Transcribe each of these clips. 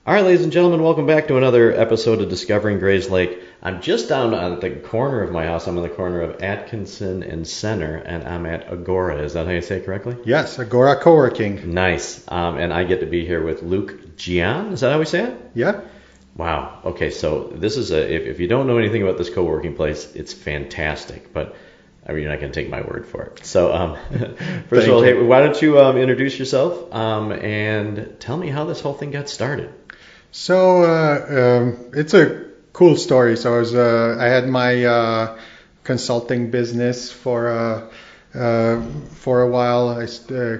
All right, ladies and gentlemen, welcome back to another episode of Discovering Grays Lake. I'm just down at the corner of my house. I'm on the corner of Atkinson and Center, and I'm at Agora. Is that how you say it correctly? Yes, Agora co-working. Nice. And I get to be here with Luke Jian. Is that how we say it? Yeah. Wow. Okay, so this is if you don't know anything about this co-working place, it's fantastic. But I mean, you're not going to take my word for it. So first of all, hey, why don't you introduce yourself and tell me how this whole thing got started? So it's a cool story. So I had my consulting business for a while. I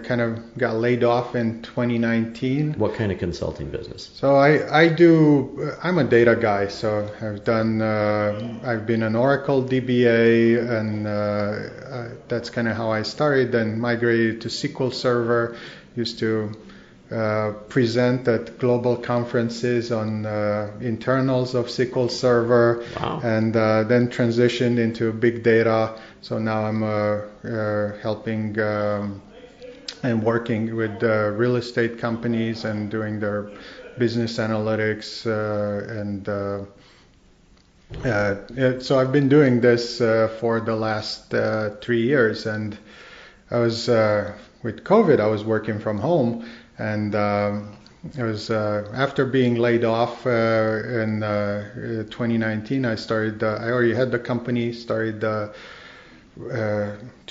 kind of got laid off in 2019. What kind of consulting business? So I'm a data guy. So I've been an Oracle DBA, and that's kind of how I started. Then migrated to SQL Server. Used to present at global conferences on internals of SQL Server. Wow. And then transitioned into big data. So now I'm helping and working with real estate companies and doing their business analytics. So I've been doing this for the last 3 years. And I was with COVID, I was working from home. And it was after being laid off in 2019. I already had the company, started to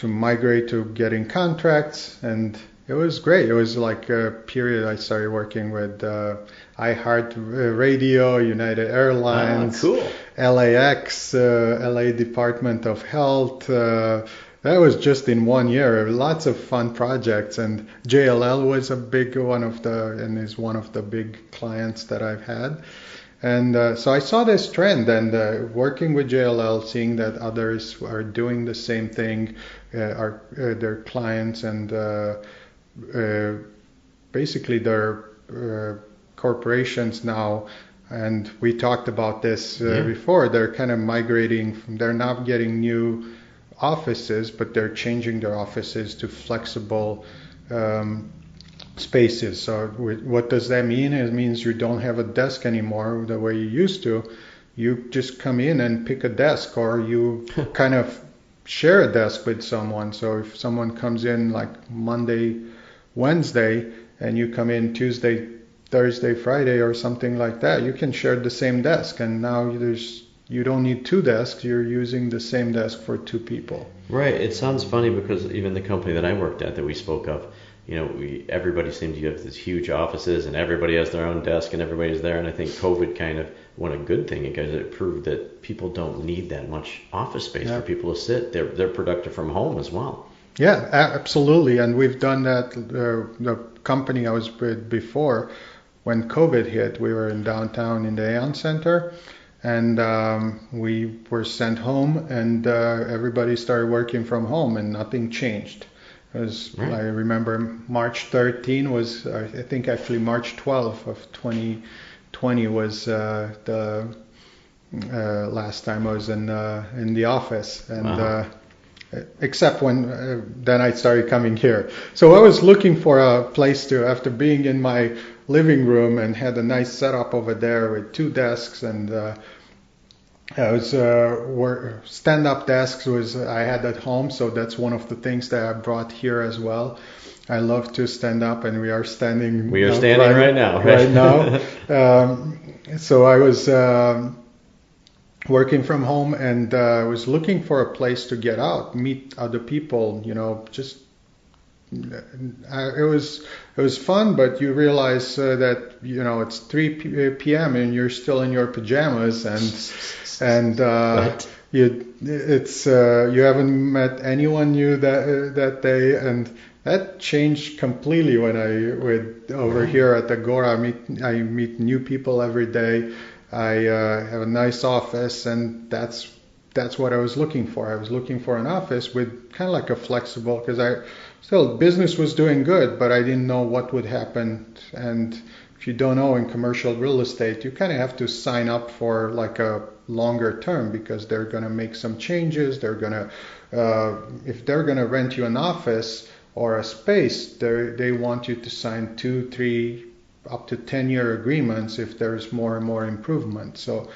migrate to getting contracts, and it was great. It was like a period I started working with iHeart Radio, United Airlines, cool. LAX, LA Department of Health. That was just in 1 year. Lots of fun projects, and JLL was a big one and is one of the big clients that I've had. And so I saw this trend, and working with JLL, seeing that others are doing the same thing, their clients, and basically their corporations now. And we talked about this before. They're kind of migrating. They're not getting new offices, but they're changing their offices to flexible spaces. So what does that mean? It means you don't have a desk anymore the way you used to. You just come in and pick a desk, or you kind of share a desk with someone. So if someone comes in like Monday, Wednesday, and you come in Tuesday, Thursday, Friday, or something like that, you can share the same desk. And now you don't need two desks. You're using the same desk for two people. Right. It sounds funny because even the company that I worked at that we spoke of, everybody seemed to have these huge offices and everybody has their own desk and everybody's there. And I think COVID kind of went a good thing because it proved that people don't need that much office space for people to sit. They're productive from home as well. Yeah, absolutely. And we've done that. The company I was with before, when COVID hit, we were in downtown in the Aon Center. And we were sent home, and everybody started working from home, and nothing changed. I remember March 13 was, I think actually March 12 of 2020 was the last time I was in the office. And except when then I started coming here. So I was looking for a place to, after being in my living room and had a nice setup over there with two desks, and stand-up desks I had at home, so that's one of the things that I brought here as well. I love to stand up, and we are standing. We are standing right now. Right now. So I was working from home, and I was looking for a place to get out, meet other people. Just it was fun, but you realize that it's 3 p.m. and you're still in your pajamas, and you haven't met anyone new that day, and that changed completely when over here at Agora. I meet new people every day. I have a nice office, and that's what I was looking for. I was looking for an office with kind of like a flexible, because business was doing good, but I didn't know what would happen. And if you don't know, in commercial real estate, you kind of have to sign up for like a longer term, because they're going to make some changes. They're going to, if they're going to rent you an office or a space, they want you to sign 2, 3, up to 10-year agreements if there's more and more improvement. So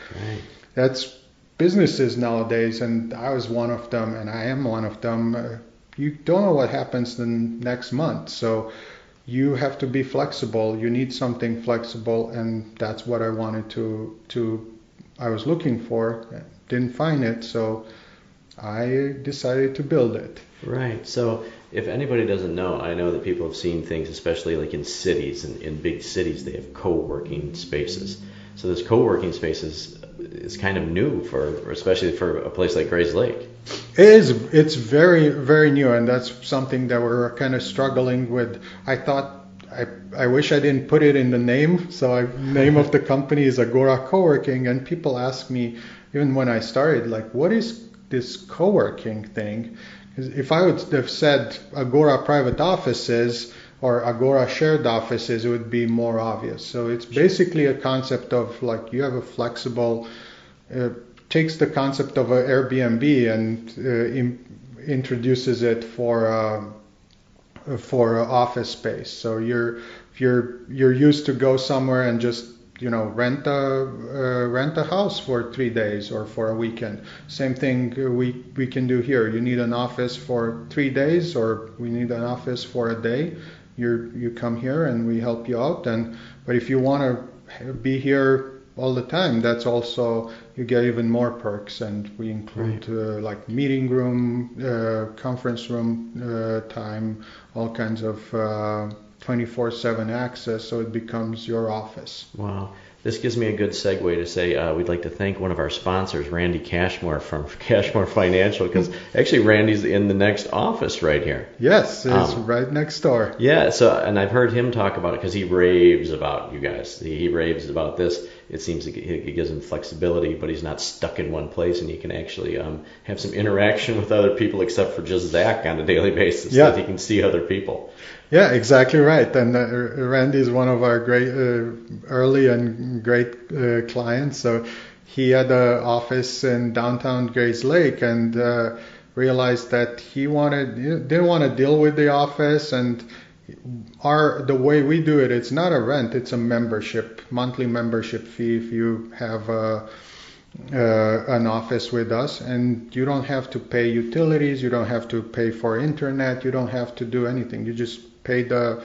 that's businesses nowadays, and I was one of them, and I am one of them. You don't know what happens the next month, so you have to be flexible. You need something flexible, and that's what I wanted I was looking for. Didn't find it, so I decided to build it. Right. So if anybody doesn't know, I know that people have seen things, especially like in cities, and in big cities, they have co-working spaces. So this co-working spaces is kind of new especially for a place like Grays Lake. It is. It's very, very new, and that's something that we're kind of struggling with. I thought, I wish I didn't put it in the name. So name of the company is Agora Co-working, and people ask me, even when I started, like, what is this co-working thing? If I would have said Agora private offices or Agora shared offices, it would be more obvious. So it's basically a concept of, like, you have a flexible, takes the concept of an Airbnb and introduces it for office space. So you're used to go somewhere and just rent a house for 3 days or for a weekend. Same thing we can do here. You need an office for 3 days, or we need an office for a day. You come here and we help you out. But if you want to be here all the time, that's also, you get even more perks, and we include like meeting room, conference room time, all kinds of 24/7 access, so it becomes your office. Wow. This gives me a good segue to say we'd like to thank one of our sponsors, Randy Cashmore from Cashmore Financial, because actually Randy's in the next office right here. Yes, it's right next door. Yeah, and I've heard him talk about it because he raves about you guys. He raves about this. It seems like it gives him flexibility, but he's not stuck in one place, and he can actually have some interaction with other people, except for just Zach on a daily basis, so that he can see other people. Yeah, exactly right. And Randy is one of our great early and great clients. So he had an office in downtown Grays Lake, and realized that he didn't want to deal with the office. And the way we do it, it's not a rent, it's a membership, monthly membership fee if you have an office with us, and you don't have to pay utilities, you don't have to pay for internet, you don't have to do anything. You just pay the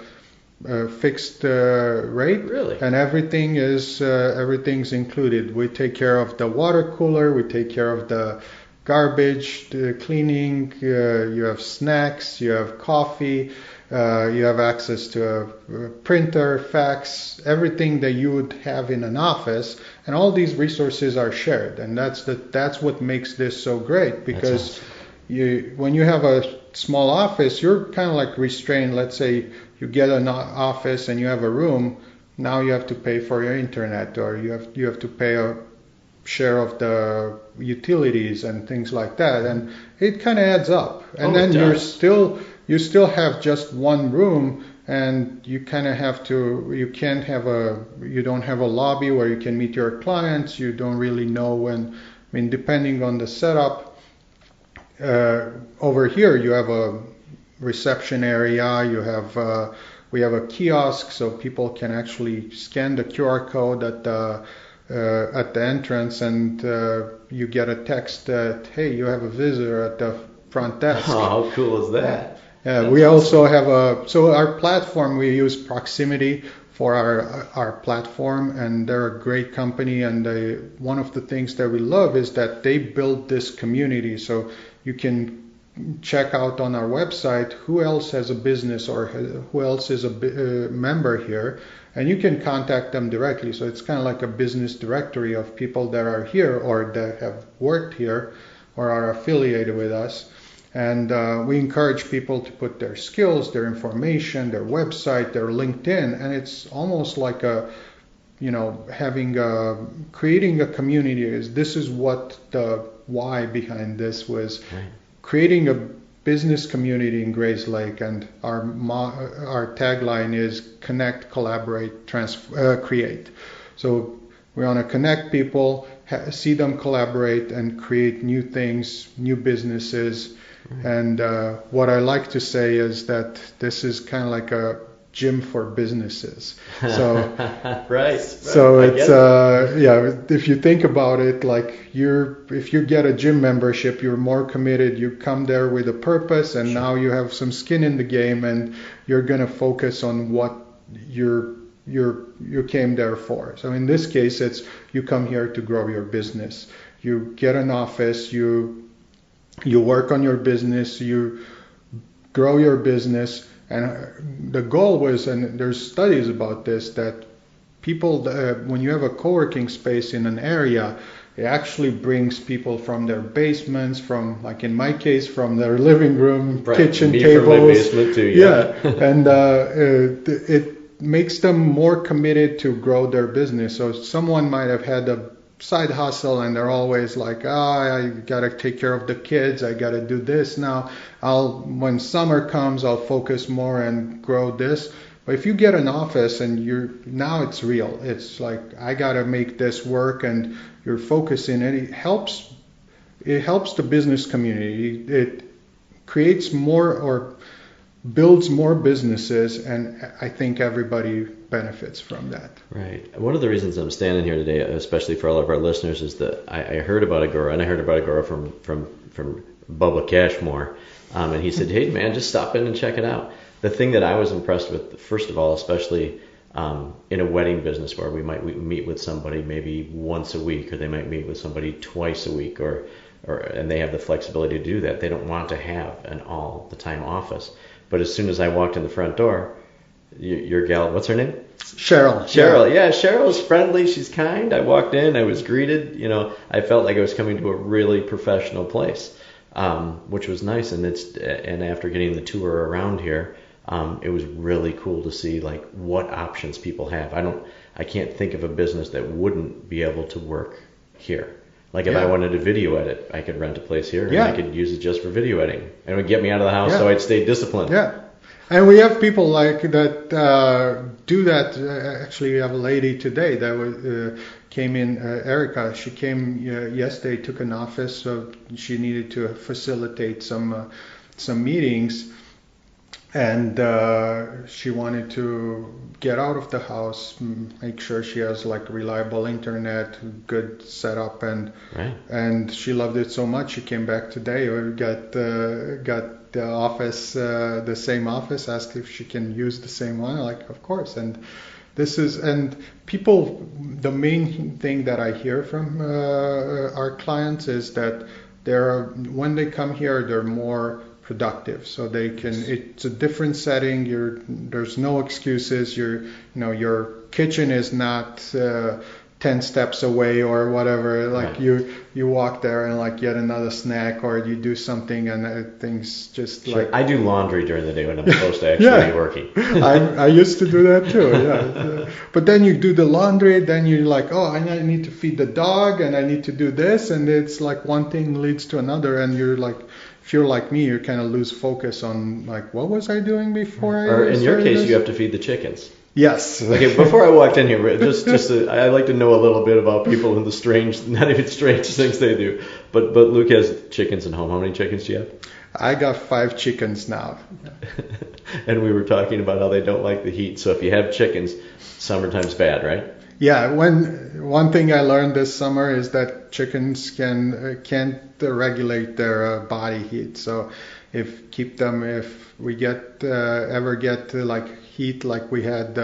fixed rate, and everything's included. We take care of the water cooler, we take care of the garbage, the cleaning, you have snacks, you have coffee, you have access to a printer, fax, everything that you would have in an office, and all these resources are shared, and that's what makes this so great, because when you have a small office, you're kind of like restrained. Let's say you get an office and you have a room, now you have to pay for your internet, or you have to pay a share of the utilities and things like that, and it kind of adds up. And then you still have just one room, and you kind of have to, you don't have a lobby where you can meet your clients. You don't really know when, depending on the setup. Over here you have a reception area, we have a kiosk, so people can actually scan the QR code at the entrance, and you get a text that, hey, you have a visitor at the front desk. Oh, how cool is that? We also have so our platform, we use Proximity for our platform, and they're a great company, and one of the things that we love is that they build this community, so you can check out on our website who else has a business or who else is a member here, and you can contact them directly. So it's kind of like a business directory of people that are here or that have worked here or are affiliated with us. And we encourage people to put their skills, their information, their website, their LinkedIn, and it's almost like creating a community. This is what the why behind this was, creating a business community in Grays Lake, and our tagline is connect, collaborate, create. So we want to connect people, see them collaborate and create new things, new businesses. And what I like to say is that this is kind of like gym for businesses. So right. So it's if you think about it, like if you get a gym membership, you're more committed. You come there with a purpose, and now you have some skin in the game, and you're gonna focus on what you came there for. So in this case, it's you come here to grow your business. You get an office, you work on your business, you grow your business, and the goal was, and there's studies about this, that people, when you have a co-working space in an area, it actually brings people from their basements, from, like in my case, from their living room, kitchen tables. From my basement too, yeah. And it makes them more committed to grow their business. So someone might have had a side hustle and they're always like, I gotta take care of the kids, I gotta do this now. When summer comes, I'll focus more and grow this. But if you get an office and now it's real, it's like, I gotta make this work, and you're focusing, and it helps the business community. It creates more or builds more businesses, and I think everybody benefits from that. Right. One of the reasons I'm standing here today, especially for all of our listeners, is that I heard about Agora, and I heard about Agora from Bubba Cashmore, and he said, hey man, just stop in and check it out. The thing that I was impressed with, first of all, especially in a wedding business where we meet with somebody maybe once a week, or they might meet with somebody twice a week, and they have the flexibility to do that. They don't want to have an all the time office. But as soon as I walked in the front door, your gal, what's her name? Cheryl. Yeah, Cheryl's friendly. She's kind. I walked in. I was greeted. I felt like I was coming to a really professional place, which was nice. And after getting the tour around here, it was really cool to see like what options people have. I can't think of a business that wouldn't be able to work here. Like if I wanted to video edit, I could rent a place here and I could use it just for video editing. And it would get me out of the house so I'd stay disciplined. Yeah. And we have people like that do that. Actually, we have a lady today that came in, Erica. She came yesterday, took an office, so she needed to facilitate some meetings. And she wanted to get out of the house, make sure she has like reliable internet, good setup, and she loved it so much. She came back today. We got the office, the same office. Asked if she can use the same one. Like, of course. And people. The main thing that I hear from our clients is that when they come here, they're more productive, so it's a different setting. There's no excuses. Your kitchen is not 10 steps away or whatever. Like you walk there and like get another snack, or you do something, and things just like. I do laundry during the day when I'm supposed to actually be working. I used to do that too. Yeah, but then you do the laundry, then you're like, I need to feed the dog, and I need to do this, and it's like one thing leads to another, and you're like. If you're like me, you kind of lose focus on like, what was I doing before I Or in your case, this? you have to feed the chickens. Yes. Okay, before I walked in here, I like to know a little bit about people and the strange, not even strange things they do. But Luke has chickens at home. How many chickens do you have? I got 5 chickens now. And we were talking about how they don't like the heat. So if you have chickens, summertime's bad, right? Yeah, one thing I learned this summer is that chickens can't regulate their body heat. So if we ever get to like heat like we had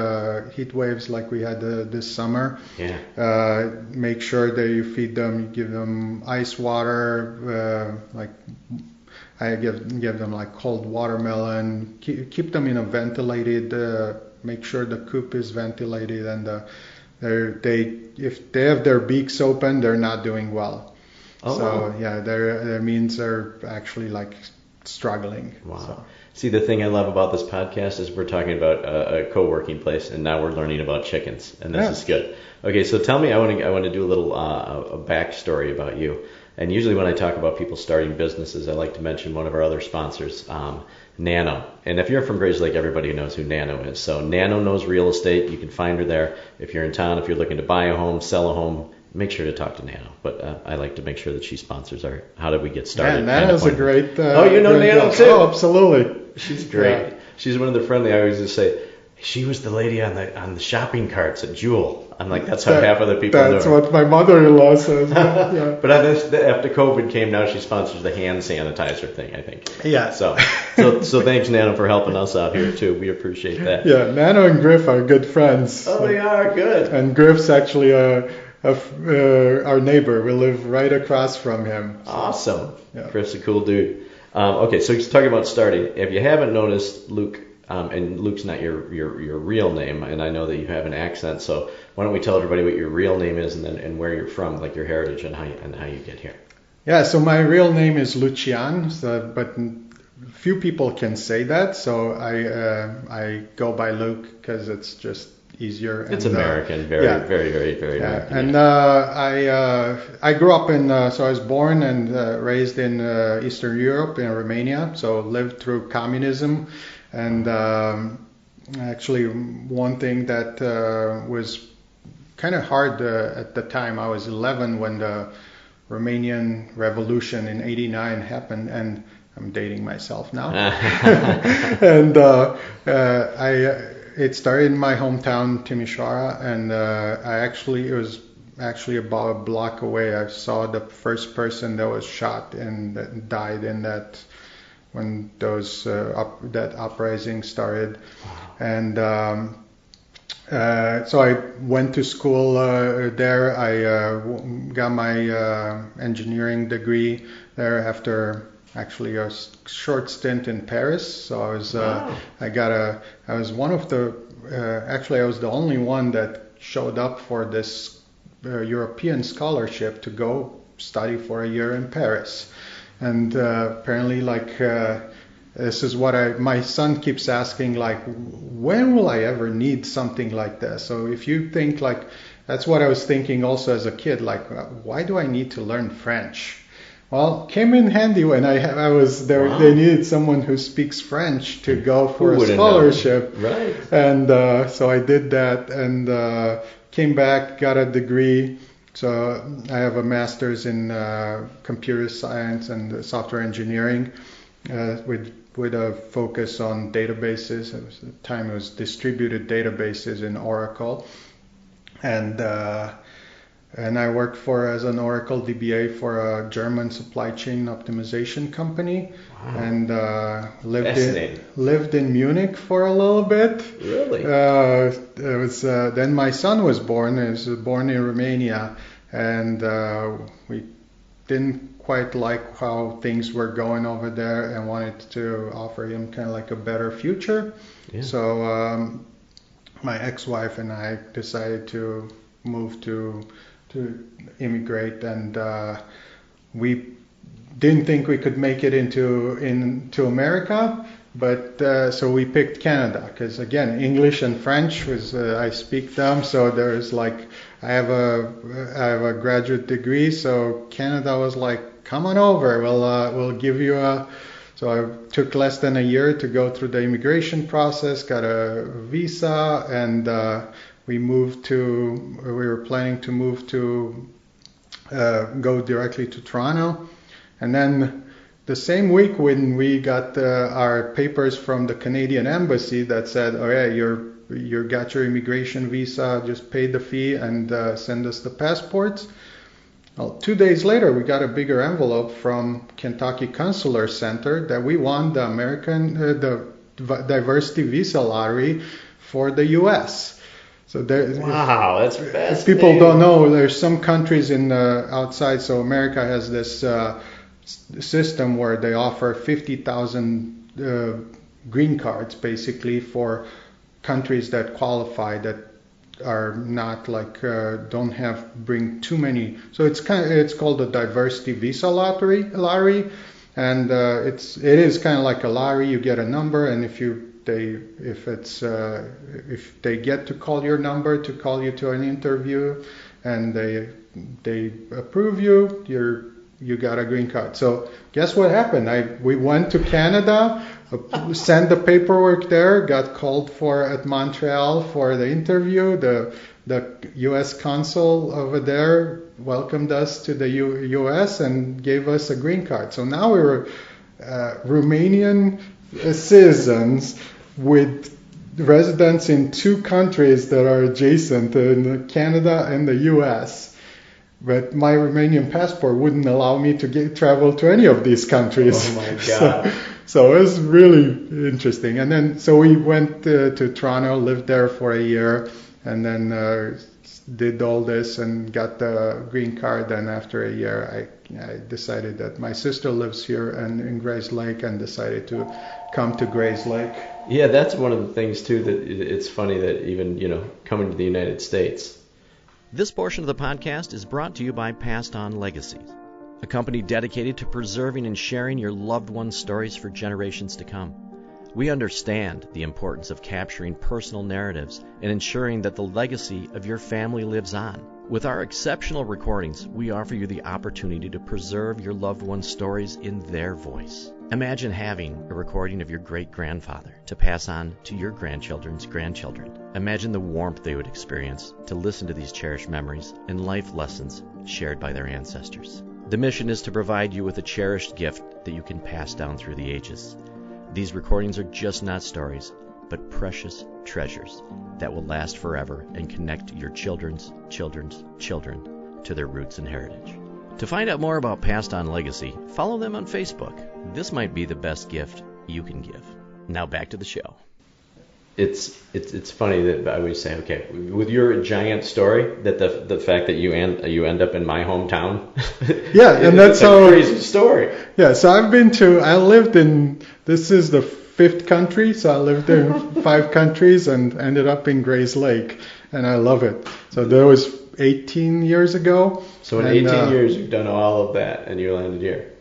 heat waves like we had this summer, make sure that you feed them, you give them ice water, like I give them like cold watermelon, keep them in a ventilated, make sure the coop is ventilated, and if they have their beaks open, they're not doing well. That means they're actually like struggling. Wow. So. See, the thing I love about this podcast is we're talking about a co-working place, and now we're learning about chickens, and this is good. Okay, so tell me, I want to do a little a backstory about you. And usually when I talk about people starting businesses, I like to mention one of our other sponsors, Nano. And if you're from Grays Lake, everybody knows who Nano is. So Nano knows real estate. You can find her there. If you're in town, if you're looking to buy a home, sell a home, make sure to talk to Nano. But I like to make sure that she sponsors our How Did We Get Started? Yeah, Nano's a great... you know Nano too? Oh, absolutely. She's great. Yeah. She's one of the friendly. I always just say, she was the lady on the shopping carts at Jewel. I'm like, that's how half of the people know her. That's what my mother-in-law says. Yeah. But after COVID came, now she sponsors the hand sanitizer thing, I think. Yeah. So thanks, Nano, for helping us out here too. We appreciate that. Yeah, Nano and Griff are good friends. Oh, they are good. And Griff's actually our neighbor. We live right across from him. So. Awesome. Yeah. Griff's a cool dude. Okay, so he's talking about starting. If you haven't noticed, Luke, and Luke's not your real name, and I know that you have an accent, so why don't we tell everybody what your real name is and where you're from, like your heritage and how you get here. Yeah, so my real name is Jian, but few people can say that, so I go by Luke because it's just easier. It's American, very American. And I grew up so I was born and raised in Eastern Europe, in Romania, so lived through communism. And actually, one thing that was kind of hard at the time, I was 11 when the Romanian Revolution in '89 happened, and I'm dating myself now. And it started in my hometown, Timișoara, and it was actually about a block away. I saw the first person that was shot and that died in that. When that uprising started, and so I went to school there. I got my engineering degree there after actually a short stint in Paris. So I was I was one of the actually I was the only one that showed up for this European scholarship to go study for a year in Paris. And apparently, this is what my son keeps asking, like, when will I ever need something like this? So if you think that's what I was thinking also as a kid, why do I need to learn French? Well, came in handy when I was there. Wow. They needed someone who speaks French to go for a scholarship. Right. And so I did that and came back, got a degree. So I have a master's in computer science and software engineering with a focus on databases. At the time it was distributed databases in Oracle. And I worked as an Oracle DBA for a German supply chain optimization company. Wow. And lived in Munich for a little bit. Really? It was then my son was born. He was born in Romania, and we didn't quite like how things were going over there, and wanted to offer him kind of like a better future. Yeah. So my ex-wife and I decided to move to immigrate, and we didn't think we could make it into America, but so we picked Canada because again English and French was I speak them, so there's I have a graduate degree, so Canada was like, come on over, we'll give you so I took less than a year to go through the immigration process, got a visa, and we were planning to move to go directly to Toronto. And then the same week when we got our papers from the Canadian Embassy that said, oh yeah, you got your immigration visa, just pay the fee and send us the passports. Well, 2 days later, we got a bigger envelope from Kentucky Consular Center that we won the diversity visa lottery for the U.S. So wow, that's fascinating. People don't know, there's some countries outside. So America has this system where they offer 50,000 green cards basically for countries that qualify, that are not don't bring too many. So it's called the diversity visa lottery, and it is kind of like a lottery. You get a number, and if they get to call your number to call you to an interview, and they approve you got a green card. So guess what happened? We went to Canada, sent the paperwork there, got called at Montreal for the interview. The U.S. consul over there welcomed us to the U.S. and gave us a green card. So now we were Romanian citizens with residents in 2 countries that are adjacent, in Canada and the U.S. But my Romanian passport wouldn't allow me to travel to any of these countries. Oh my God. So it was really interesting. And then, so we went to Toronto, lived there for a year, and then did all this and got the green card. And after a year, I decided that my sister lives here and in Grays Lake, and decided to come to Grays Lake. Yeah, that's one of the things too, that it's funny that even, coming to the United States. This portion of the podcast is brought to you by Passed On Legacies, a company dedicated to preserving and sharing your loved ones' stories for generations to come. We understand the importance of capturing personal narratives and ensuring that the legacy of your family lives on. With our exceptional recordings, we offer you the opportunity to preserve your loved ones' stories in their voice. Imagine having a recording of your great-grandfather to pass on to your grandchildren's grandchildren. Imagine the warmth they would experience to listen to these cherished memories and life lessons shared by their ancestors. The mission is to provide you with a cherished gift that you can pass down through the ages. These recordings are just not stories, but precious treasures that will last forever and connect your children's children's children to their roots and heritage. To find out more about Passed On Legacy, follow them on Facebook. This might be the best gift you can give. Now back to the show. It's funny that I always say, okay, with your giant story, that the fact that you end up in my hometown. Yeah, and that's a crazy story. Yeah, so this is the 5th country, so I lived in 5 countries and ended up in Grays Lake, and I love it. So that was 18 years ago. So in 18 years, you've done all of that, and you landed here.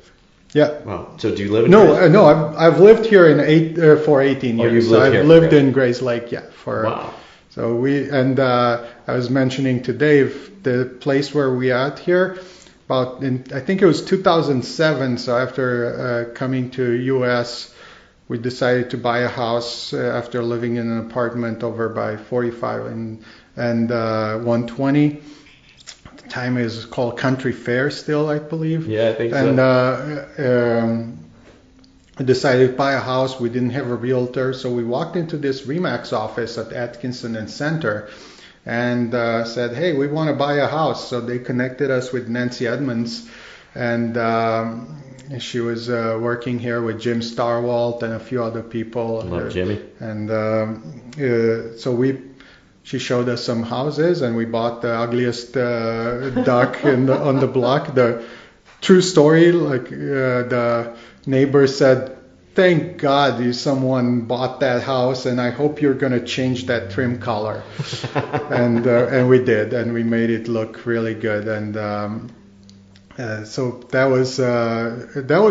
Yeah. Wow. So do you live in No, I've lived here for 18 years. You've lived I've here lived in Grays Lake, Wow. So I was mentioning to Dave the place where we are at here. I think it was 2007. So after coming to U.S., we decided to buy a house after living in an apartment over by 45 and 120. The time is called Country Fair still, I believe. Yeah, I think so. And I decided to buy a house. We didn't have a realtor, so we walked into this RE/MAX office at Atkinson and Center and said, hey, we want to buy a house. So they connected us with Nancy Edmonds, and she was working here with Jim Starwalt and a few other people. Love Jimmy. And she showed us some houses, and we bought the ugliest duck on the block. The true story, the neighbor said, thank God someone bought that house, and I hope you're going to change that trim color. And we did, and we made it look really good. And so that was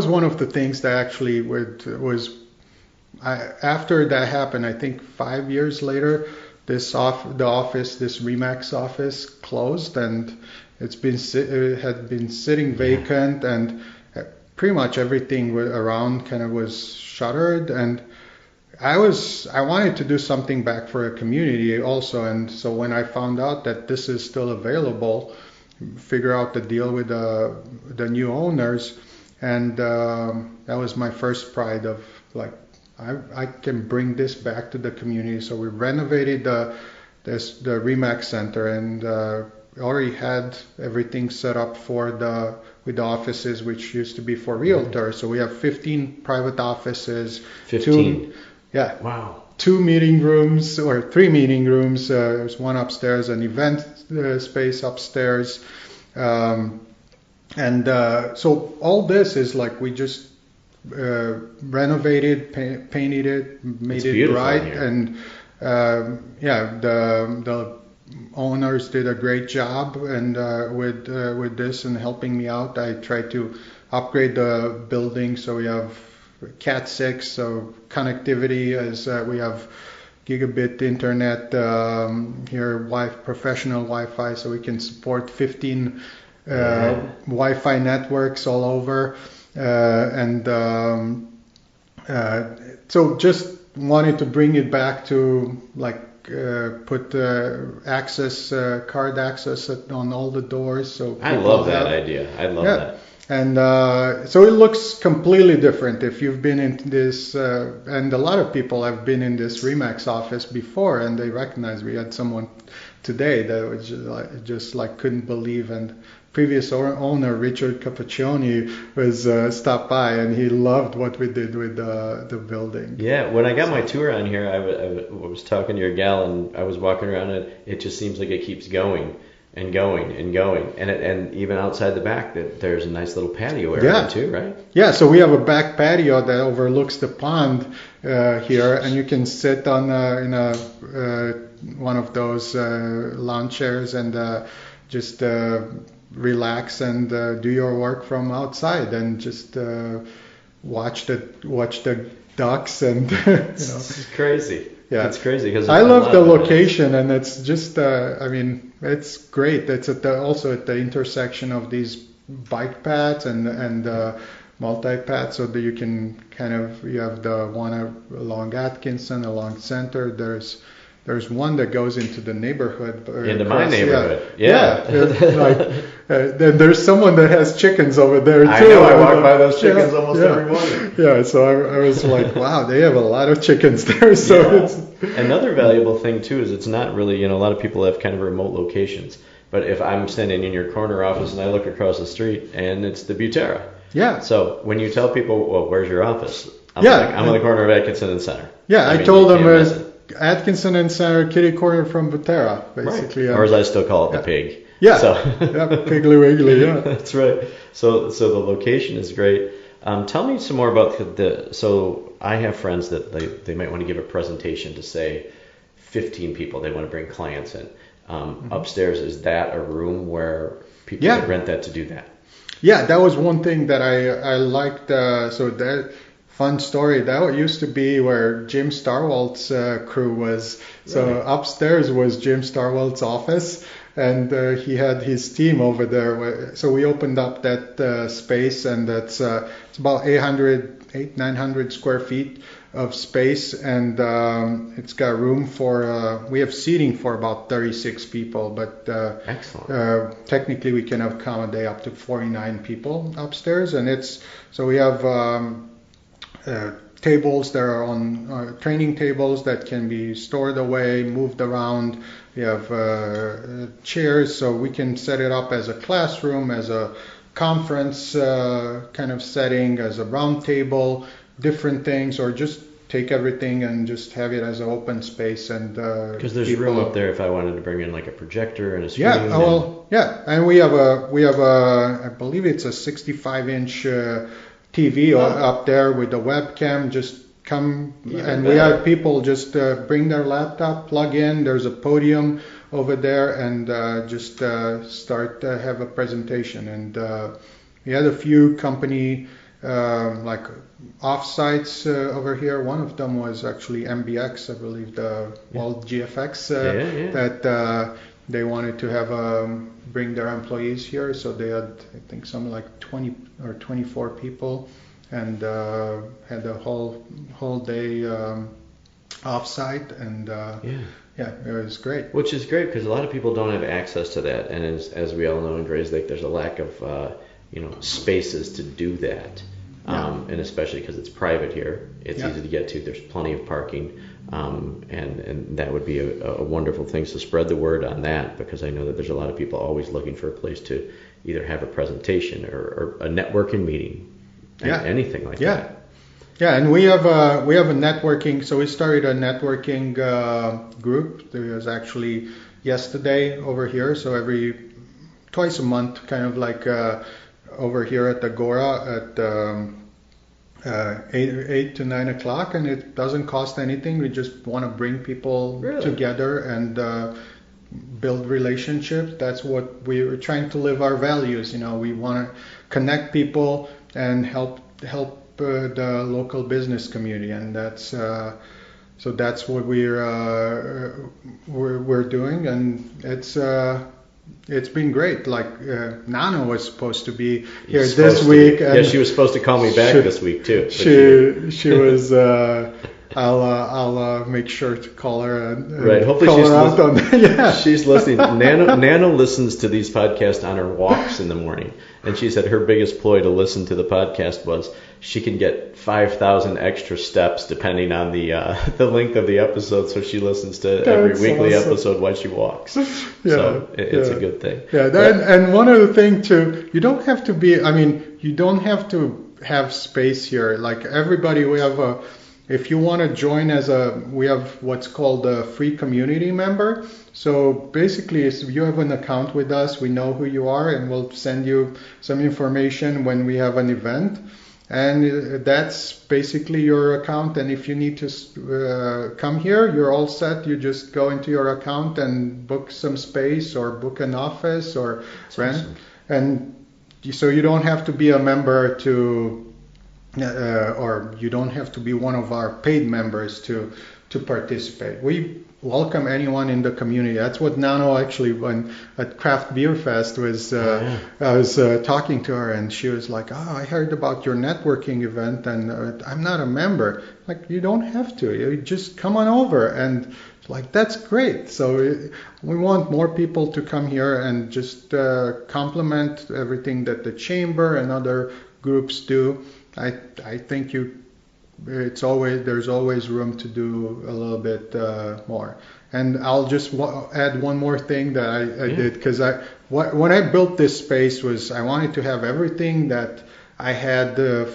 one of the things that actually after that happened, I think 5 years later, this RE/MAX office closed, and it had been sitting vacant, and pretty much everything around kind of was shuttered. And I wanted to do something back for a community also, and so when I found out that this is still available, figure out the deal with the new owners, and that was my first pride of I can bring this back to the community. So we renovated the RE/MAX Center, and already had everything set up with the offices, which used to be for realtors. So we have 15 private offices. 15? Yeah. Wow. 2 meeting rooms, or 3 meeting rooms. There's one upstairs, an event space upstairs. So all this is we just renovated, painted it, made it bright, and the owners did a great job, and with this and helping me out, I tried to upgrade the building so we have Cat 6, so connectivity, as we have gigabit internet here, professional Wi-Fi, so we can support 15 Wi-Fi networks all over. So just wanted to bring it back to put access card access on all the doors. So I love that idea. I love that. And so it looks completely different. If you've been in this, and a lot of people have been in this Remax office before, and they recognize. We had someone today that was just like couldn't believe, and previous owner Richard Capaccioni was stopped by, and he loved what we did with the building. Yeah, when I got my tour on here, I was talking to your gal, and I was walking around, and it just seems like it keeps going and going and going, and even outside the back, that there's a nice little patio area too, right? Yeah, so we have a back patio that overlooks the pond here, and you can sit on in one of those lawn chairs and just relax and do your work from outside, and just watch the ducks and It's crazy. Yeah, it's crazy because I love the location, and it's just I mean, it's great. It's also at the intersection of these bike paths and multi paths, so that you can you have the one along Atkinson, along Center. There's one that goes into the neighborhood. Into my neighborhood. Then there's someone that has chickens over there too. I know, I walk by those chickens almost every morning. Yeah, so I was like, wow, they have a lot of chickens there. So it's another valuable thing too is it's not really, a lot of people have kind of remote locations. But if I'm standing in your corner office and I look across the street and it's the Butera. Yeah. So when you tell people, well, where's your office? I'm on the corner of Atkinson and Center. Yeah, I told them Atkinson and Center, kitty corner from Butera, basically. Right. Or as I still call it, the pig. Yeah. So. Piggly Wiggly. Yeah. That's right. So the location is great. Tell me some more about so I have friends that they might want to give a presentation to, say, 15 people. They want to bring clients in. Upstairs, is that a room where people could rent that to do that? Yeah, that was one thing that I liked. So that fun story, that used to be where Jim Starwalt's crew was. So upstairs was Jim Starwalt's office, and he had his team over there. So we opened up that space, and that's it's about 900 square feet of space, and it's got room for we have seating for about 36 people, but excellent. Technically we can accommodate up to 49 people upstairs, and so we have tables that are on training tables that can be stored away, moved around. We have chairs, so we can set it up as a classroom, as a conference kind of setting, as a round table, different things, or just take everything and just have it as an open space. And because there's room up there if I wanted to bring in like a projector and a screen. And we have a I believe it's a 65-inch TV up there with the webcam. Just come we have people just bring their laptop, plug in. There's a podium over there, and just start have a presentation. And we had a few company like offsites over here. One of them was actually MBX, I believe, the World GFX that they wanted to have bring their employees here. So they had, I think, something like 20 or 24 people, and had a whole day offsite, and it was great. Which is great because a lot of people don't have access to that, and as we all know in Gray's Lake, there's a lack of spaces to do that. And especially because it's private here, it's easy to get to. There's plenty of parking, and that would be a wonderful thing. So spread the word on that, because I know that there's a lot of people always looking for a place to either have a presentation or a networking meeting, anything like that. Yeah, and we have a networking. So we started a networking group. There was actually yesterday over here. So twice a month, kind of like. Over here at Agora at 8 to 9 o'clock, and it doesn't cost anything. We just want to bring people together and build relationships. That's what we're trying to live our values. We want to connect people and help the local business community, and that's so that's what we're doing, and it's it's been great. Like Nano was supposed to be here this week. Yeah, she was supposed to call me back this week too. She was. I'll make sure to call her and right. Hopefully call her out on that. Yeah. She's listening. Nano listens to these podcasts on her walks in the morning, and she said her biggest ploy to listen to the podcast was she can get 5,000 extra steps depending on the length of the episode. So she listens to every weekly episode while she walks. So it's a good thing. Yeah. And one other thing too, you don't have to be. I mean, you don't have to have space here. Like everybody, we have if you want to join we have what's called a free community member. So basically, if you have an account with us, we know who you are, and we'll send you some information when we have an event. And that's basically your account. And if you need to come here, you're all set. You just go into your account and book some space or book an office or rent. Awesome. And so you don't have to be a member or you don't have to be one of our paid members to participate. We welcome anyone in the community. That's what Nano actually, when at Craft Beer Fest was, I was talking to her and she was like, I heard about your networking event and I'm not a member. Like, you don't have to. You just come on over. And like, that's great. So we want more people to come here and just complement everything that the chamber and other groups do. I think there's always room to do a little bit more. And I'll just add one more thing that I did, because when I built this space I wanted to have everything that I had I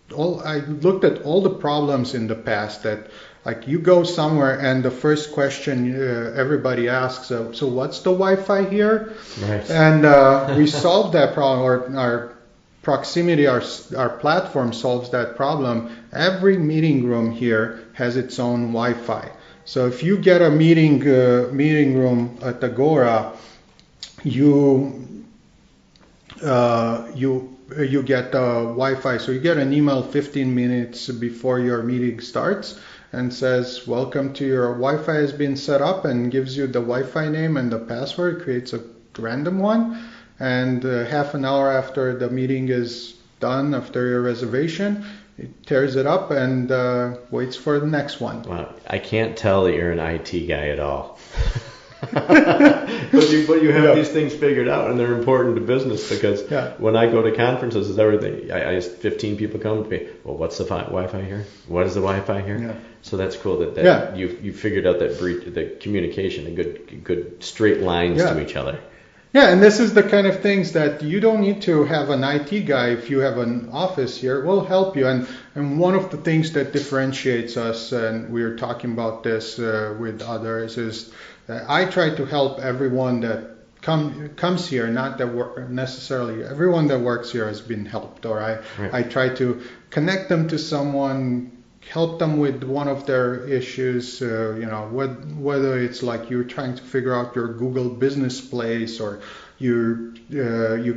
looked at all the problems in the past that, like, you go somewhere and the first question everybody asks, so what's the Wi-Fi here? Right. And we solved that problem, or our proximity, our platform solves that problem. Every meeting room here has its own Wi-Fi. So if you get a meeting room at Agora, you get Wi-Fi. So you get an email 15 minutes before your meeting starts and says, welcome to your Wi-Fi has been set up, and gives you the Wi-Fi name and the password, creates a random one. And half an hour after the meeting is done, after your reservation, it tears it up and waits for the next one. Wow, I can't tell that you're an IT guy at all. but you have these things figured out, and they're important to business, because when I go to conferences, it's everything. I 15 people come to me. Well, what's the Wi-Fi here? What is the Wi-Fi here? Yeah. So that's cool that you figured out that the communication, a good straight lines to each other. Yeah, and this is the kind of things that you don't need to have an IT guy. If you have an office here, we'll help you. And one of the things that differentiates us, and we were talking about this with others, is that I try to help everyone that comes here, not that necessarily everyone that works here has been helped, or I try to connect them to someone, help them with one of their issues, whether it's like you're trying to figure out your Google business place, or you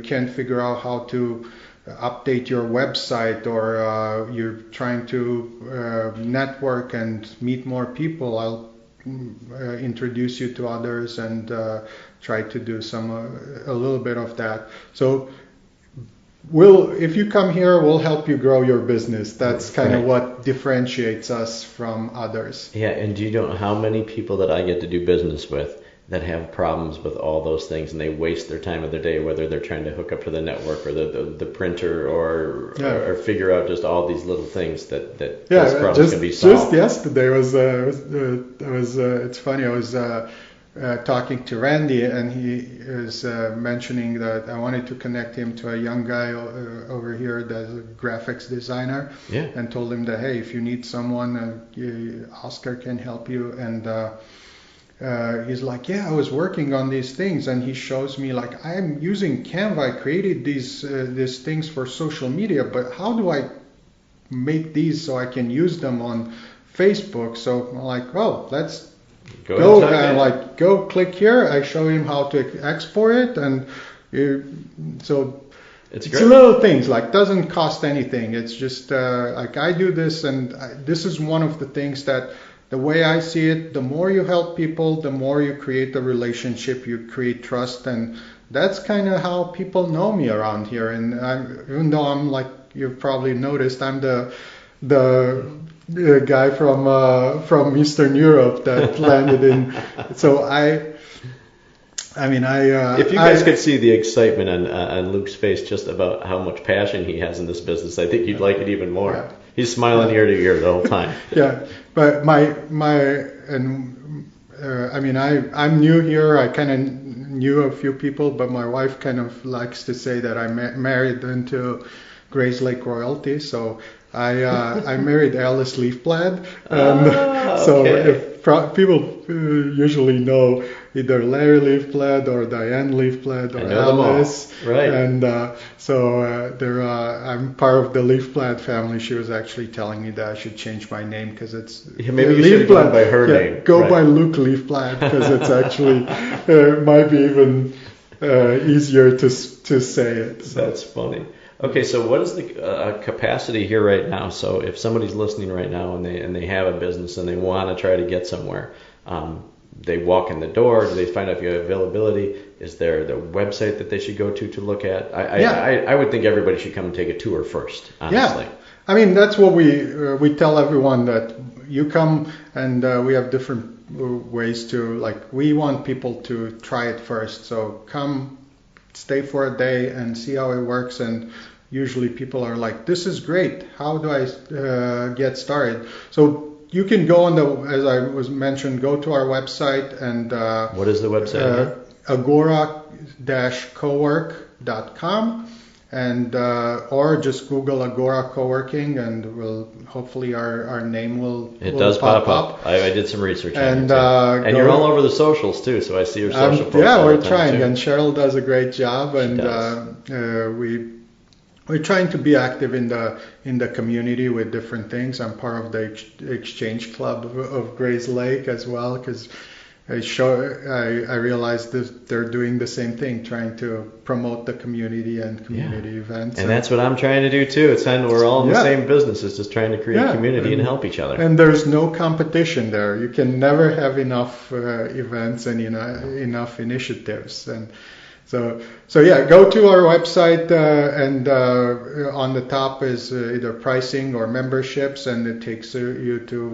can't figure out how to update your website, or you're trying to network and meet more people. I'll introduce you to others and try to do a little bit of that. So if you come here, we'll help you grow your business. That's kind of what differentiates us from others. Yeah, and do you know how many people that I get to do business with that have problems with all those things, and they waste their time of their day, whether they're trying to hook up to the network or the printer or figure out just all these little things that those problems can be solved. Just yesterday was it's funny. I was talking to Randy, and he was mentioning that I wanted to connect him to a young guy over here that's a graphics designer, and told him that, hey, if you need someone, Oscar can help you. And he's like, I was working on these things, and he shows me, like, I'm using Canva. I created these things for social media, but how do I make these so I can use them on Facebook? So I'm like, let's go click here. I show him how to export it, and so it's little things, like, doesn't cost anything. It's just like, I do this, and this is one of the things that the way I see it, the more you help people, the more you create a relationship, you create trust, and that's kind of how people know me around here. And even though I'm like you've probably noticed, I'm the guy from Eastern Europe that landed in. So if you guys could see the excitement on Luke's face just about how much passion he has in this business, I think you'd like it even more. Yeah. He's smiling ear to ear the whole time. Yeah, but I'm new here. I kind of knew a few people, but my wife kind of likes to say that I married into Grays Lake royalty. So I married Alice Leafblad, and so if people usually know either Larry Leafblad or Diane Leafblad or Alice, right? And I'm part of the Leafblad family. She was actually telling me that I should change my name because it's maybe you should go by her name. Go by Luke Leafblad because it's actually might be even easier to say it. So. That's funny. Okay, so what is the capacity here right now? So if somebody's listening right now and they have a business and they want to try to get somewhere, they walk in the door. Do they find out if you have availability? Is there the website that they should go to look at? I would think everybody should come and take a tour first, honestly. Yeah. I mean, that's what we tell everyone, that you come and we have different ways to, like, we want people to try it first. So come, stay for a day and see how it works. And usually people are like, this is great. How do I get started? So you can go on as I was mentioned, go to our website and what is the website? Agora-cowork.com, and or just Google Agora Co-working, and hopefully our name will pop up. I did some research and on it too. And you're all over the socials too, so I see your social posts. Yeah, we're trying, too. And Cheryl does a great job, and we're trying to be active in the community with different things. I'm part of the Exchange Club of Grays Lake as well, because I realized that they're doing the same thing, trying to promote the community and community events. And that's what I'm trying to do too. It's kind of, we're all in the same business. It's just trying to create community and help each other. And there's no competition there. You can never have enough events and enough initiatives. And so go to our website and on the top is either pricing or memberships, and it takes you to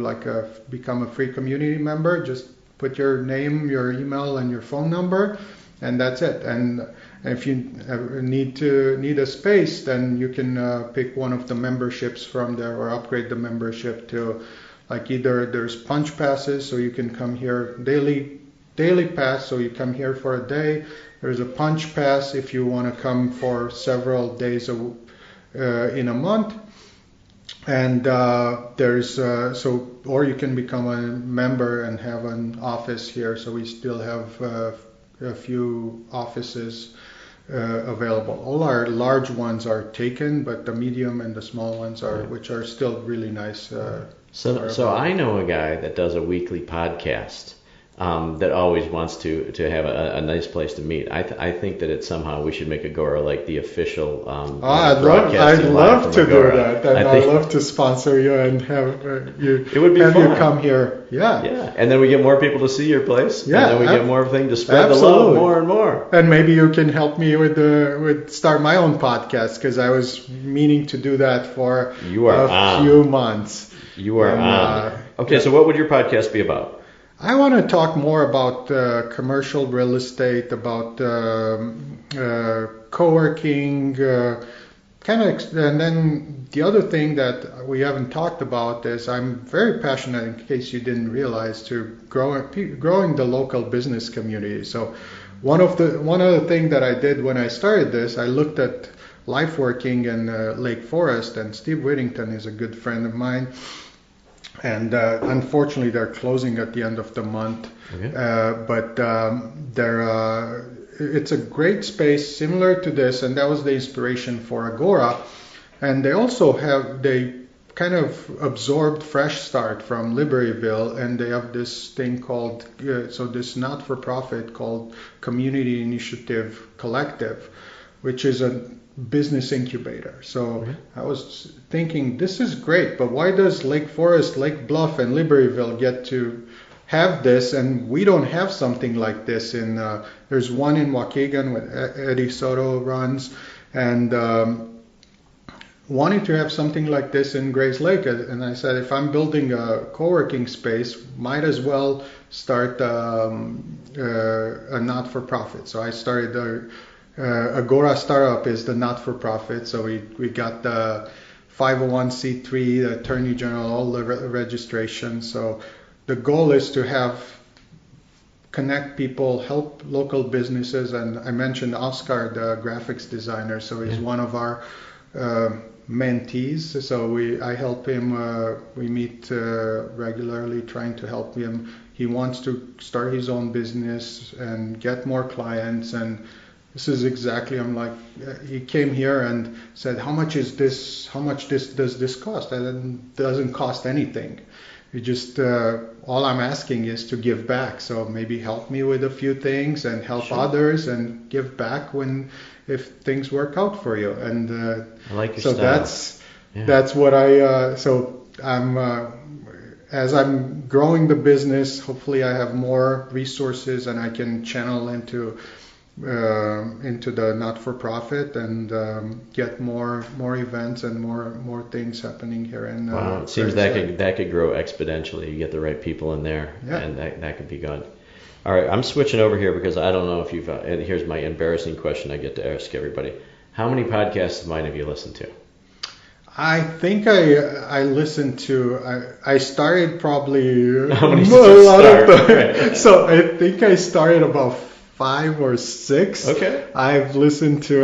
become a free community member. Just put your name, your email, and your phone number, and that's it. And if you need a space, then you can pick one of the memberships from there or upgrade the membership to, like, either there's punch passes, so you can come here daily pass, so you come here for a day. There's a punch pass if you want to come for several days in a month. And or you can become a member and have an office here. So we still have a few offices available. All our large ones are taken, but the medium and the small ones which are still really nice. So I know a guy that does a weekly podcast. That always wants to have a nice place to meet. I think that somehow we should make Agora like the official I'd love to do that, and I'd love to sponsor you and have you come here. Yeah, and then we get more people to see your place. Yeah, and then we get more thing to spread the love more and more. And maybe you can help me with start my own podcast, because I was meaning to do that for a few months. You are on. Okay, so what would your podcast be about? I want to talk more about commercial real estate, about co-working, and then the other thing that we haven't talked about is I'm very passionate, in case you didn't realize, to growing the local business community. So one other thing that I did when I started this, I looked at LifeWorking in Lake Forest, and Steve Whittington is a good friend of mine. And unfortunately, they're closing at the end of the month. Okay. But it's a great space similar to this, and that was the inspiration for Agora. And they also they kind of absorbed Fresh Start from Libertyville, and they have this thing called, this not-for-profit called Community Initiative Collective, which is a business incubator. So I was thinking, this is great, but why does Lake Forest, Lake Bluff, and Libertyville get to have this, and we don't have something like this in there's one in Waukegan with Eddie Soto runs, and wanting to have something like this in Grays Lake. And I said, if I'm building a co-working space, might as well start a not-for-profit. So I started Agora Startup is the not-for-profit. So we got the 501c3, the Attorney General, all the registration. So the goal is to connect people, help local businesses, and I mentioned Oscar, the graphics designer. So he's one of our mentees. So I help him. We meet regularly, trying to help him. He wants to start his own business and get more clients. And this is exactly. I'm like, he came here and said, "How much is this? How much does this cost?" And it doesn't cost anything. You just all I'm asking is to give back. So maybe help me with a few things and help others and give back if things work out for you. And I like your so style. that's what so I'm as I'm growing the business. Hopefully I have more resources and I can channel into the not-for-profit and get more events and more things happening here. And wow, it seems that could grow exponentially. You get the right people in there, and that could be good. All right, I'm switching over here because I don't know if you've. And here's my embarrassing question I get to ask everybody: how many podcasts of mine have you listened to? I think I listened to. I started probably how many a lot of them. Right. So I think I started about 5 or 6. Okay. I've listened to,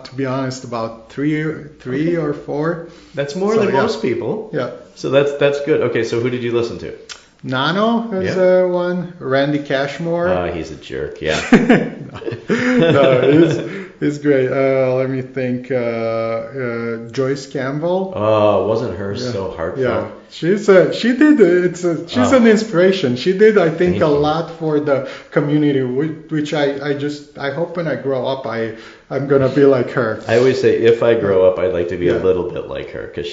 to be honest, about three or 4. That's more than most people. Yeah. So that's good. Okay, so who did you listen to? Nano is one. Randy Cashmore. Oh, he's a jerk. Yeah. No, he's great. Let me think. Joyce Campbell. Oh, wasn't hers so heartfelt? Yeah, she's an inspiration. She did, I think, a lot for the community, which I hope when I grow up I'm gonna be like her. I always say if I grow up, I'd like to be a little bit like her, because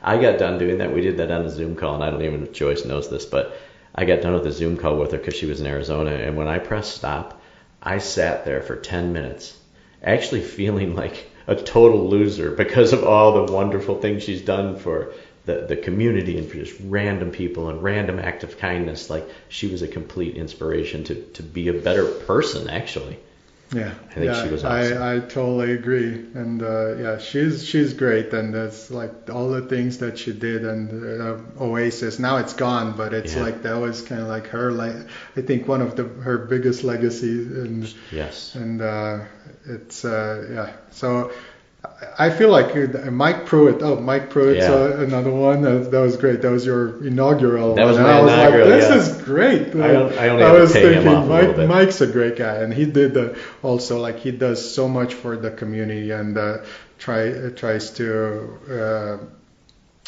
I got done doing that. We did that on a Zoom call, and I don't even know if Joyce knows this, but I got done with a Zoom call with her because she was in Arizona, and when I pressed stop, I sat there for 10 minutes, actually feeling like a total loser because of all the wonderful things she's done for the community and for just random people and random act of kindness. Like, she was a complete inspiration to be a better person, actually. Yeah, I think she was awesome. I totally agree, and she's great, and it's like all the things that she did, and Oasis. Now it's gone, but it's like that was kind of like her. Like, I think one of her biggest legacies, and it's So I feel like Mike Pruitt. Oh, Mike Pruitt's another one. That was great. That was your inaugural. That was my inaugural. Like, this is great. I only have to pay him off a little bit. Mike's a great guy, and he did also, like, he does so much for the community and tries to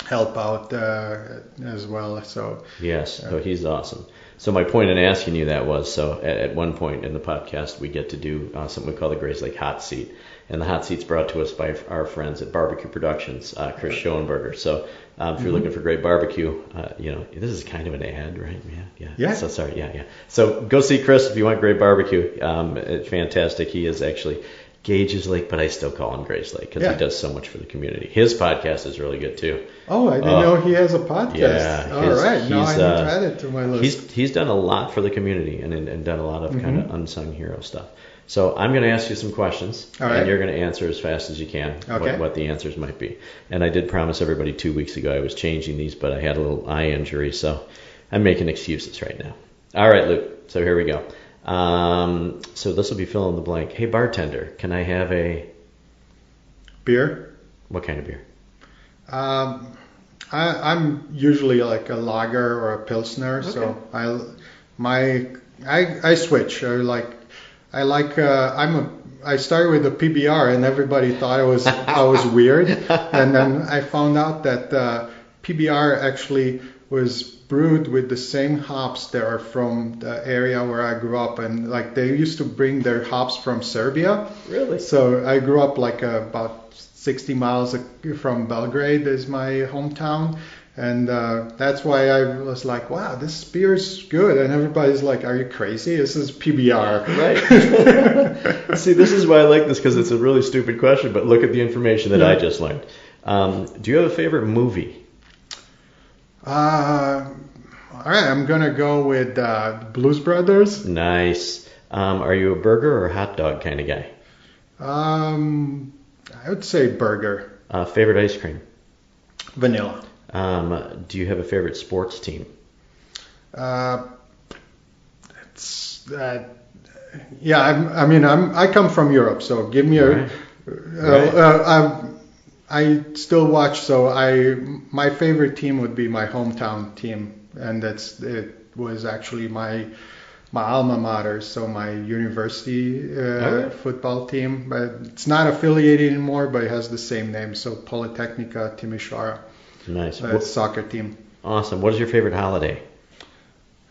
help out as well. So yes, he's awesome. So my point in asking you that was, at one point in the podcast, we get to do something we call the Grays Lake Hot Seat. And the hot seat's brought to us by our friends at Barbecue Productions, Chris Schoenberger. So if you're looking for great barbecue, this is kind of an ad, right? Yeah. So sorry, yeah. So go see Chris if you want great barbecue. It's fantastic. He is actually Gage's Lake, but I still call him Grays Lake because he does so much for the community. His podcast is really good too. Oh, I didn't know he has a podcast. Yeah. All right. Now I need to add it to my list. He's done a lot for the community and done a lot of kind of unsung hero stuff. So I'm going to ask you some questions, and you're going to answer as fast as you can what the answers might be. And I did promise everybody 2 weeks ago I was changing these, but I had a little eye injury, so I'm making excuses right now. All right, Luke, so here we go. So this will be fill in the blank. Hey, bartender, can I have a... beer? What kind of beer? I'm usually like a lager or a pilsner, so I switch. I started with a PBR, and everybody thought I was weird, and then I found out that PBR actually was brewed with the same hops that are from the area where I grew up, and like they used to bring their hops from Serbia. Really? So I grew up like about 60 miles from Belgrade is my hometown. And that's why I was like, wow, this beer is good. And everybody's like, are you crazy? This is PBR. Right. See, this is why I like this, because it's a really stupid question, but look at the information that I just learned. Do you have a favorite movie? All right, I'm going to go with Blues Brothers. Nice. Are you a burger or hot dog kind of guy? I would say burger. Favorite ice cream? Vanilla. Do you have a favorite sports team? I come from Europe, so give me a. I still watch, so my favorite team would be my hometown team, and it was actually my alma mater, so my university football team, but it's not affiliated anymore, but it has the same name, so Politehnica Timișoara. Nice. Soccer team. Awesome. What is your favorite holiday?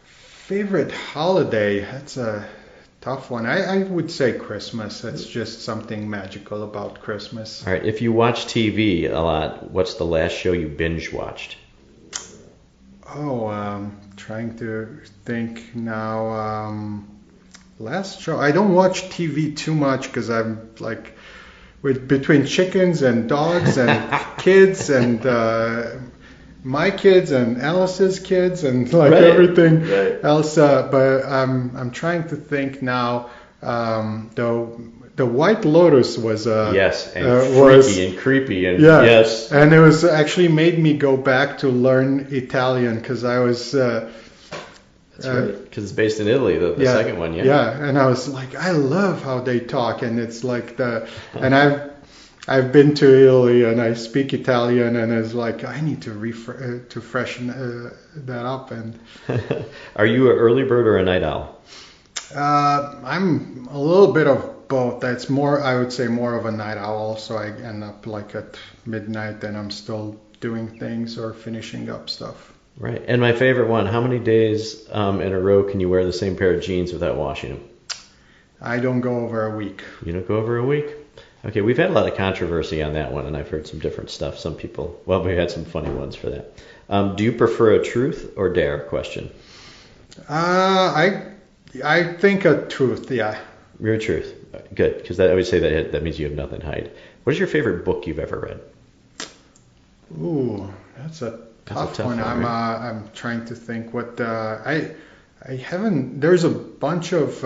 Favorite holiday? That's a tough one. I would say Christmas. It's just something magical about Christmas. All right. If you watch TV a lot, what's the last show you binge watched? Trying to think now. Last show. I don't watch TV too much because I'm like between chickens and dogs and kids and my kids and Alice's kids and everything else. But I'm trying to think now. The White Lotus was yes, and freaky and creepy and yes, and it was actually made me go back to learn Italian because I was. That's right, because it's based in Italy, the second one, Yeah, and I was like, I love how they talk, and it's like and I've been to Italy and I speak Italian, and it's like I need to freshen that up. And are you an early bird or a night owl? I'm a little bit of both. That's more, I would say, more of a night owl. So I end up like at midnight, and I'm still doing things or finishing up stuff. Right. And my favorite one, how many days in a row can you wear the same pair of jeans without washing them? I don't go over a week. You don't go over a week? Okay, we've had a lot of controversy on that one, and I've heard some different stuff. Some people, we had some funny ones for that. Do you prefer a truth or dare question? I think a truth, yeah. You're a truth. Good, because I would say that means you have nothing to hide. What is your favorite book you've ever read? Ooh, that's a tough one. Right? I'm trying to think what I haven't. There's a bunch of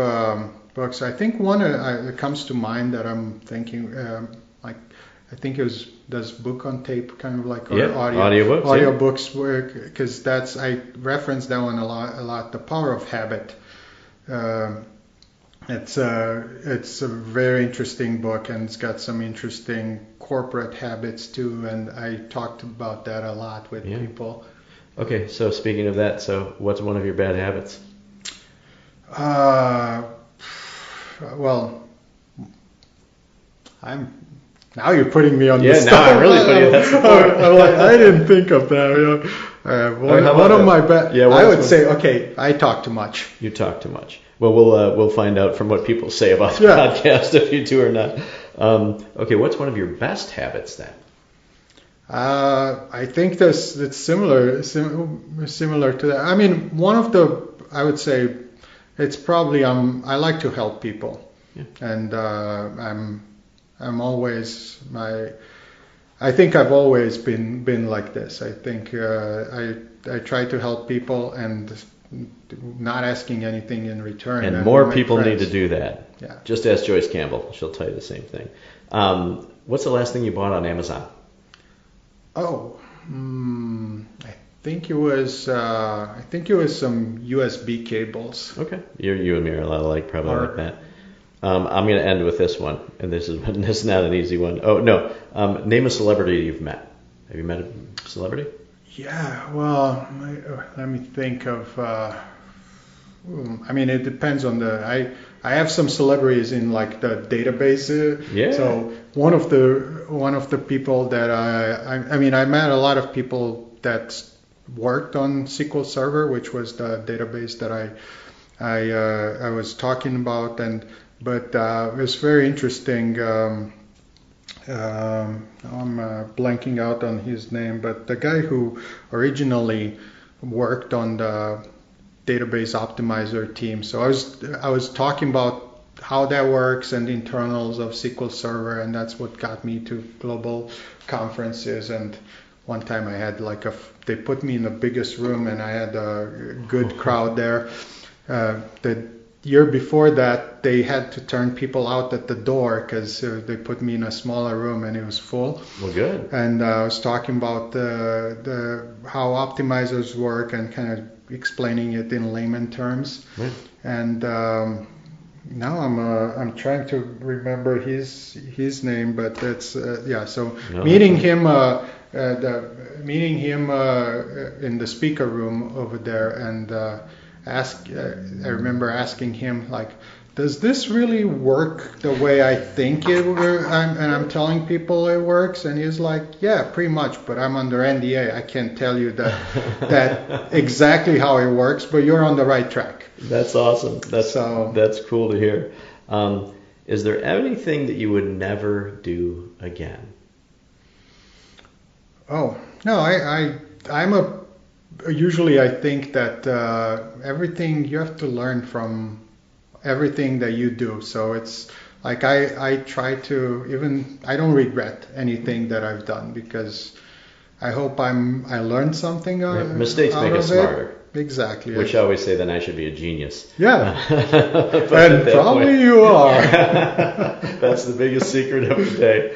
books. I think one that comes to mind that I'm thinking I think it was does book on tape kind of like audiobooks work, because I reference that one a lot. The Power of Habit. It's a very interesting book, and it's got some interesting corporate habits too, and I talked about that a lot with people. Okay, so speaking of that, so what's one of your bad habits? Now you're putting me on the spot. Yeah, now I'm really putting you on the spot. I didn't think of that. One of my bad. Yeah, I would say, okay, I talk too much. You talk too much. Well, we'll find out from what people say about the podcast if you do or not. Okay, what's one of your best habits then? I think it's similar to that. I mean, I would say it's probably I like to help people, and I'm always I think I've always been like this. I think I try to help people and not asking anything in return. And more people need to do that. Yeah. Just ask Joyce Campbell; she'll tell you the same thing. What's the last thing you bought on Amazon? I think it was some USB cables. Okay, you and me are a lot alike, probably like that. I'm going to end with this one, and this is not an easy one. Oh no, name a celebrity you've met. Have you met a celebrity? Yeah, well, let me think of. I mean, it depends on I have some celebrities in like the database. So one of the people that I met a lot of people that worked on SQL Server, which was the database that I was talking about, but it was very interesting. I'm blanking out on his name, but the guy who originally worked on the database optimizer team. So I was talking about how that works and the internals of SQL Server, and that's what got me to global conferences. And one time I had they put me in the biggest room, and I had a good crowd there. The year before that, they had to turn people out at the door because they put me in a smaller room and it was full. Well, good. And I was talking about how optimizers work and kind of explaining it in layman terms. Right. And now I'm trying to remember his name, but that's So meeting him in the speaker room over there, and I remember asking him, like, does this really work the way I think it works? And I'm telling people it works, and he's like, yeah, pretty much, but I'm under NDA. I can't tell you that exactly how it works, but you're on the right track. That's awesome. That's cool to hear. Is there anything that you would never do again? Oh, no, usually I think that everything, you have to learn from everything that you do. So it's like I try to, I don't regret anything that I've done, because I hope I learned something. Mistakes make us smarter. Exactly. Which I always say, then I should be a genius. Yeah. And probably you are. That's the biggest secret of the day.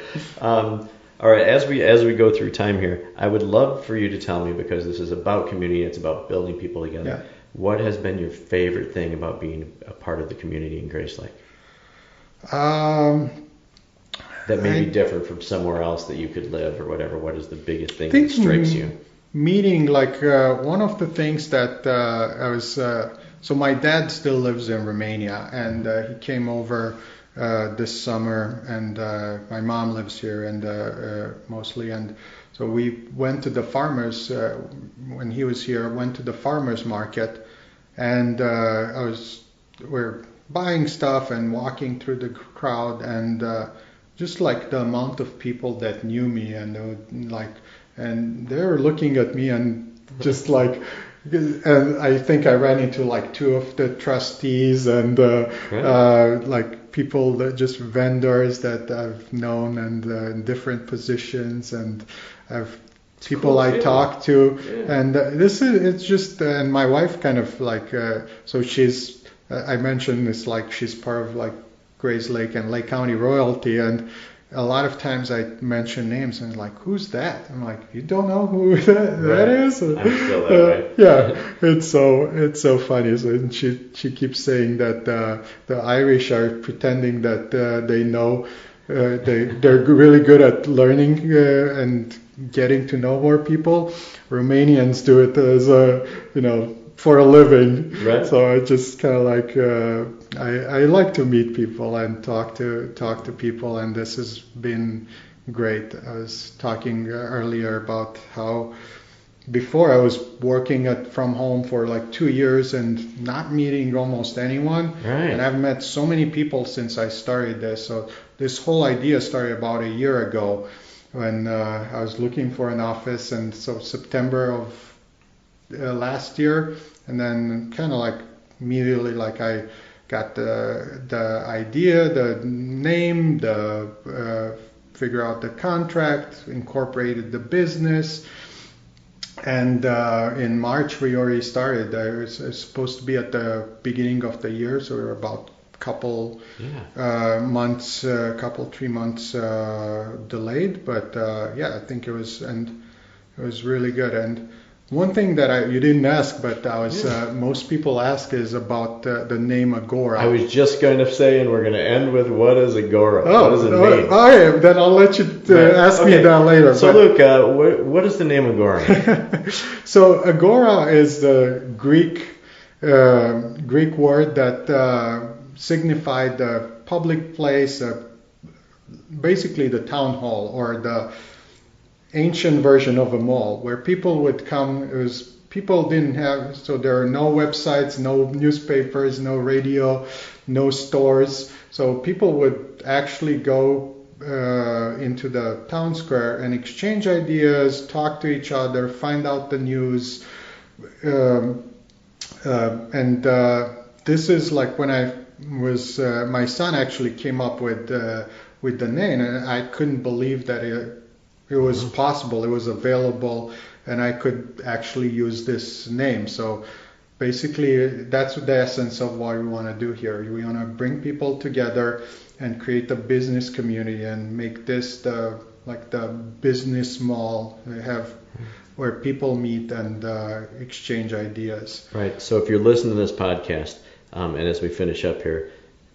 All right, as we go through time here, I would love for you to tell me, because this is about community, it's about building people together. Yeah. What has been your favorite thing about being a part of the community in Grace Lake? That may be different from somewhere else that you could live or whatever. What is the biggest thing that strikes you? Meeting, one of the things that I was, so my dad still lives in Romania, and he came over this summer, and my mom lives here, and mostly, and so we went to the farmers when he was here. Went to the farmers market, and we're buying stuff and walking through the crowd, and just like the amount of people that knew me, and they were looking at me and just like. And I think I ran into two of the trustees and people that just vendors that I've known, and in different positions, and I've people cool I talk to, and it's just and my wife kind of so she's I mentioned it's she's part of Grace Lake and Lake County royalty, and a lot of times I mention names and who's that? I'm like, you don't know who that is? I'm still that way. Yeah, it's so funny. So, and she keeps saying that the Irish are pretending that they know. They're really good at learning and getting to know more people. Romanians do it as for a living. Right. So I just kind of I like to meet people and talk to people, and this has been great. I was talking earlier about how before I was working from home for 2 years and not meeting almost anyone. Right. And I've met so many people since I started this. So this whole idea started about a year ago when I was looking for an office, and so September of last year, and then kind of immediately I got the idea, the name, figure out the contract, incorporated the business, and in March we already started. I was supposed to be at the beginning of the year, so we were about couple 3 months delayed, but I think it was really good. And one thing that you didn't ask, but most people ask, is about the name Agora. I was just going to say, and we're going to end with, what is Agora? Oh, what does it mean? All right, then I'll let you ask me that later. So Luke, what does the name Agora mean? So Agora is the Greek word that signified the public place, basically the town hall, or ancient version of a mall where people would come. It was people didn't have, so there are no websites, no newspapers, no radio, no stores. So people would actually go into the town square and exchange ideas, talk to each other, find out the news. And this is like when I was, my son actually came up with the name, and I couldn't believe that it was possible, it was available, and I could actually use this name. So basically, that's the essence of what we want to do here. We want to bring people together and create a business community and make this the business mall. We have where people meet and exchange ideas. Right. So if you're listening to this podcast, and as we finish up here,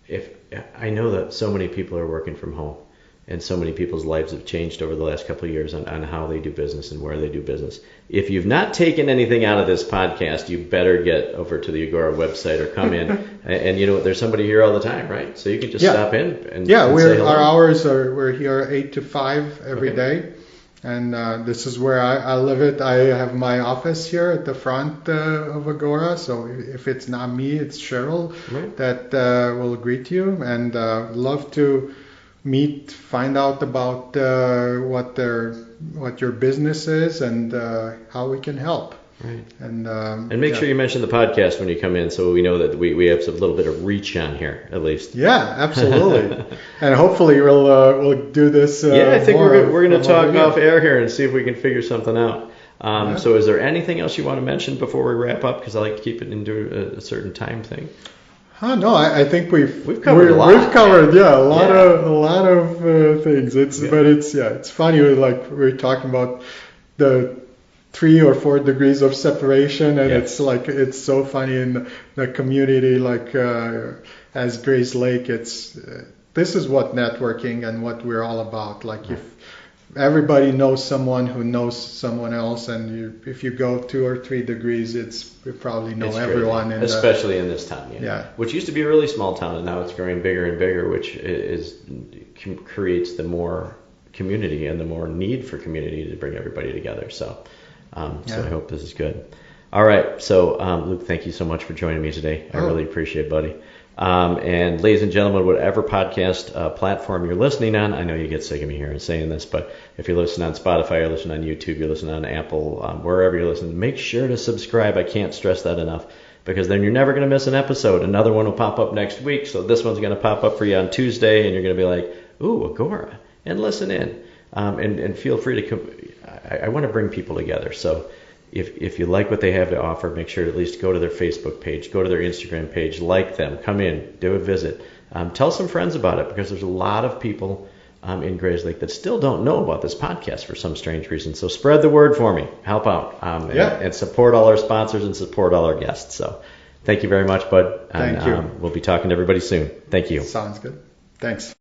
if I know that so many people are working from home, and so many people's lives have changed over the last couple of years on how they do business and where they do business. If you've not taken anything out of this podcast, you better get over to the Agora website or come in. and you know, there's somebody here all the time, right? So you can just stop in and say hello. Our hours are, we're here 8 to 5 every day. And this is where I live it. I have my office here at the front of Agora. So if it's not me, it's Cheryl that will greet you. And love to meet, find out about what your business is and how we can help. Right. And make sure you mention the podcast when you come in, so we know that we have a little bit of reach on here, at least. Yeah, absolutely. And hopefully we'll do this. I think we're going to talk off air here and see if we can figure something out. So is there anything else you want to mention before we wrap up? Because I like to keep it into a certain time thing. No, I think we've covered a lot. We've covered a lot of things. But it's funny. Like we're talking about the 3 or 4 degrees of separation, and it's like it's so funny in the community. Like as Grace Lake, this is what networking and what we're all about. Like if everybody knows someone who knows someone else, and if you go 2 or 3 degrees, you probably know everyone. Especially in this town, which used to be a really small town, and now it's growing bigger and bigger, which creates the more community and the more need for community to bring everybody together. So I hope this is good. All right, so Luke, thank you so much for joining me today. I really appreciate it, buddy. And ladies and gentlemen, whatever podcast platform you're listening on, I know you get sick of me here and saying this, but if you're listening on Spotify, you're listening on YouTube, you're listening on Apple, wherever you're listening, make sure to subscribe. I can't stress that enough, because then you're never going to miss an episode. Another one will pop up next week, so this one's going to pop up for you on Tuesday, and you're going to be like, ooh, Agora, and listen in. And feel free to come. I want to bring people together, so if you like what they have to offer, make sure to at least go to their Facebook page, go to their Instagram page, like them, come in, do a visit. Tell some friends about it, because there's a lot of people in Grays Lake that still don't know about this podcast for some strange reason. So spread the word for me. Help out. And support all our sponsors and support all our guests. So thank you very much, bud. Thank you. We'll be talking to everybody soon. Thank you. Sounds good. Thanks.